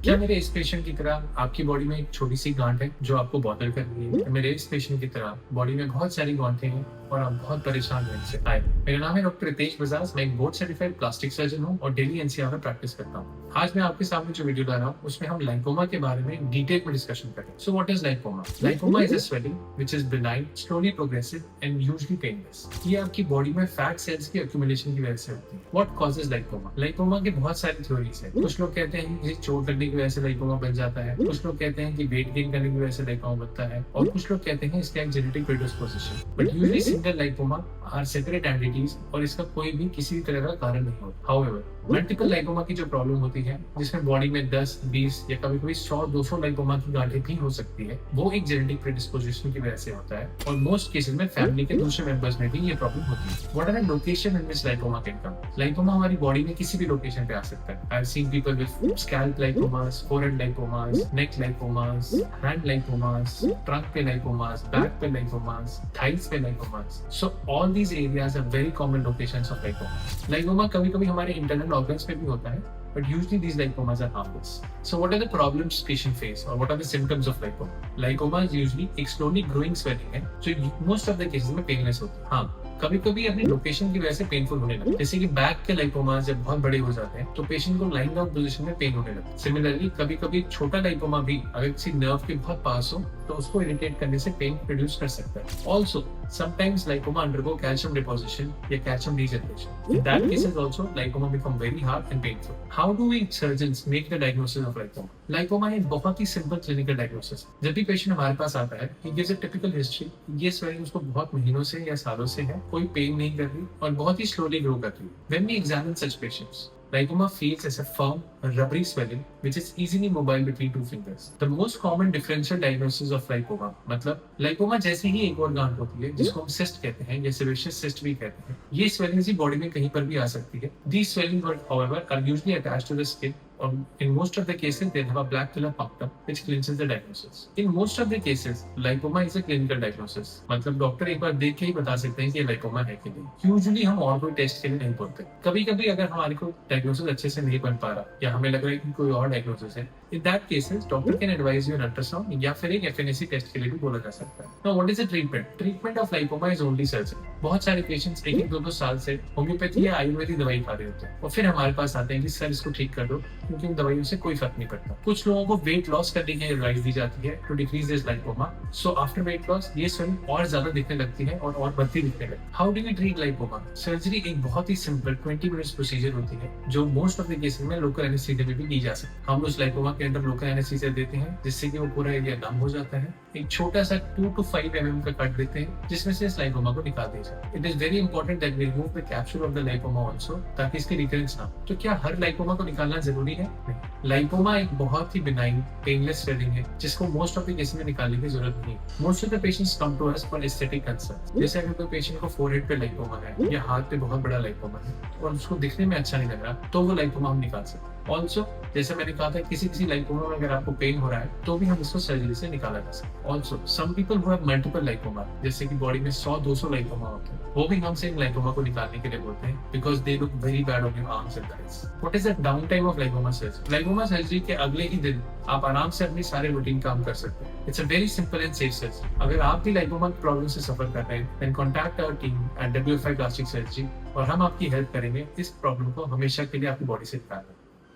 क्या मेरे इस पेशेंट की तरह आपकी बॉडी में एक छोटी सी गांठ है जो आपको बॉदर कर रही है? मेरे इस पेशेंट की तरह बॉडी में बहुत सारी गांठें हैं और आप बहुत परेशान हैं इनसे। हाय, मेरा नाम है डॉक्टर रितेश बजाज। मैं एक बोर्ड सर्टिफाइड प्लास्टिक सर्जन हूँ और डेली एनसीआर में प्रैक्टिस करता हूँ। आज मैं आपके सामने जो वीडियो ला रहा हूँ उसमें हम लाइकोमा के बारे में डिटेल में डिस्कशन करेंगे। So what is lipoma? Lipoma is a swelling which is benign, slowly progressive and usually painless. ये आपकी बॉडी में फैट सेल्स की एक्यूमुलेशन की वजह से होती है। What causes लाइकोमा? लाइकोमा की बहुत सारी थ्योरीज है। कुछ लोग कहते हैं कि चोट लगने की वजह से लाइकोमा बन जाता है, कुछ लोग कहते हैं कि वेट गेन करने की वजह से लाइकोमा बनता है, और कुछ लोग कहते हैं इसका एक genetic predisposition. But usually single lipoma are separate entities और इसका कोई भी किसी भी तरह का कारण नहीं होता। हाउएवर, मल्टीपल लाइकोमा की जो प्रॉब्लम होती है जिसमें बॉडी में 10, 20 या कभी-कभी 100, 200 लाइकोमा की गांठें भी हो सकती है, वो एक जेनेटिक प्रेडिस्पोजिशन की वजह से होता है और मोस्ट केसेस में फैमिली के दूसरे मेंबर्स में भी ये प्रॉब्लम होती है। What are the location in which lipoma can come? Lipoma हमारी बॉडी में किसी भी लोकेशन पे आ सकता है। I have seen people with scalp lipomas, forehead lipomas, neck lipomas, hand lipomas, trunk पे लाइकोमास, बैक पे लाइकोमास, थाइस पे lipomas. So all these areas are very common locations of lipoma. Lipoma कभी-कभी हमारे internal organs में भी होता है, but usually these lipomas are harmless. So what are the problems patient face or what are the symptoms of lipoma? Lipoma is usually एक slowly growing swelling है जो most of the cases में painless होती है। हाँ, कभी-कभी अपनी location की वजह से पेनफुल होने लगता है। जैसे कि बैक के लाइकोमा जब बहुत बड़े हो जाते हैं तो पेशेंट को लाइंग डाउन पोजीशन में पेन होने लगता है। सिमिलरली कभी-कभी छोटा लाइकोमा भी अगर किसी नर्व के बहुत पास हो तो उसको इरिटेट करने से पेन प्रोड्यूस कर सकता है। Also sometimes lipoma undergo calcium deposition या calcium degeneration. In that cases also lipoma become very hard and painful. How do we surgeons make the diagnosis of lipoma? Lipoma एक बहुत ही simple clinical diagnosis. जब भी patient हमारे पास आता है, he gives a typical history. ये swelling उसको बहुत महीनों से या सालों से है, कोई पेन नहीं कर रही और बहुत ही स्लोली ग्रो कर रही है। When we examine such patients, Lipoma feels as a firm, rubbery swelling which is easily mobile between two fingers. The most common differential diagnosis of lipoma मतलब लाइकोमा जैसे ही एक और गांठ होती है जिसको हम सिस्ट कहते हैं या सेबेशियस सिस्ट भी कहते हैं। ये स्वेलिंग बॉडी में कहीं पर भी आ सकती है। These swelling however are usually attached to the skin or in most of the cases they have a black filler punctum which clinches the diagnosis. In most of the cases lipoma is a clinical diagnosis मतलब doctor एक बार देख के ही बता सकते हैं कि ये लाइकोमा है कि नहीं। यूजुअली हम और कोई टेस्ट के लिए नहीं बोलते। कभी-कभी अगर हमारे को डायग्नोसिस अच्छे से नहीं बन पा रहा या हमें लग रहा है कि कोई और डायग्नोसिस है, in that cases doctor can advise you an ultrasound या फिर एक एफएनएसी टेस्ट के लिए भी बोला जा सकता है। Now what is the treatment? Treatment of lipoma is only surgery. बहुत सारे पेशेंट्स 1-2 साल से होम्योपैथी या आयुर्वेदिक दवाई खा रहे होते हैं और फिर हमारे पास आते हैं कि सर इसको ठीक कर दो क्योंकि उन दवाइयों से कोई फर्क नहीं पड़ता। कुछ लोगों को वेट लॉस करने की एडवाइस दी जाती है to decrease this lipoma. So after weight loss ये स्वेलिंग और ज्यादा दिखने लगती है और बढ़ती दिखने लगती है। How do we treat lipoma? Surgery एक बहुत ही सिंपल 20 मिनट्स प्रोसीजर होती है जो मोस्ट ऑफ द केसेस में लोकल एनेस्थीसिया में भी की जा सकती है। हम उस लाइकोमा के अंदर लोकल एनेस्थीसिया देते हैं जिससे कि वो पूरा एरिया नम हो जाता है। एक छोटा सा 2 to 5 mm का कट देते हैं जिसमें से इस लाइकोमा को निकाल दिया जाए। It is very important that we remove the capsule of the lipoma also ताकि इसकी रिकरेंस ना हो। तो क्या हर लाइकोमा को निकालना जरूरी है? नहीं। लाइकोमा एक बहुत ही बिनाइन पेनलेस स्वेलिंग है जिसको मोस्ट ऑफ द केसेस में निकालने की जरूरत नहीं है। Most of the patients come to us for aesthetic concern. जैसे अगर कोई पेशेंट को फोरहेड पे लाइकोमा है या हाथ पे बहुत बड़ा लाइकोमा है और उसको दिखने में अच्छा नहीं लग रहा तो वो लाइकोमा हम निकाल सकते हैं। ऑल्सो जैसे मैंने कहा था किसी लाइकोमा में अगर आपको पेन हो रहा है तो भी हम इसको सर्जरी से निकाला जा सकता है। Also some people who have multiple lipoma जैसे कि बॉडी में 100-200 लाइकोमा होते हैं वो भी हमसे इन लाइकोमा को निकालने के लिए बोलते हैं because they look very bad on your arms and thighs. What is the down time of lipoma surgery? Lipoma surgery के अगले ही दिन आप आराम से अपने सारे रूटीन काम कर सकते हैं। It's a very simple and safe surgery. अगर आप भी लाइकोमा प्रॉब्लम से सफर कर रहे हैं then contact our team at WFI plastic surgery और हम आपकी हेल्प करेंगे इस प्रॉब्लम को हमेशा के लिए आपकी बॉडी से निकालने में।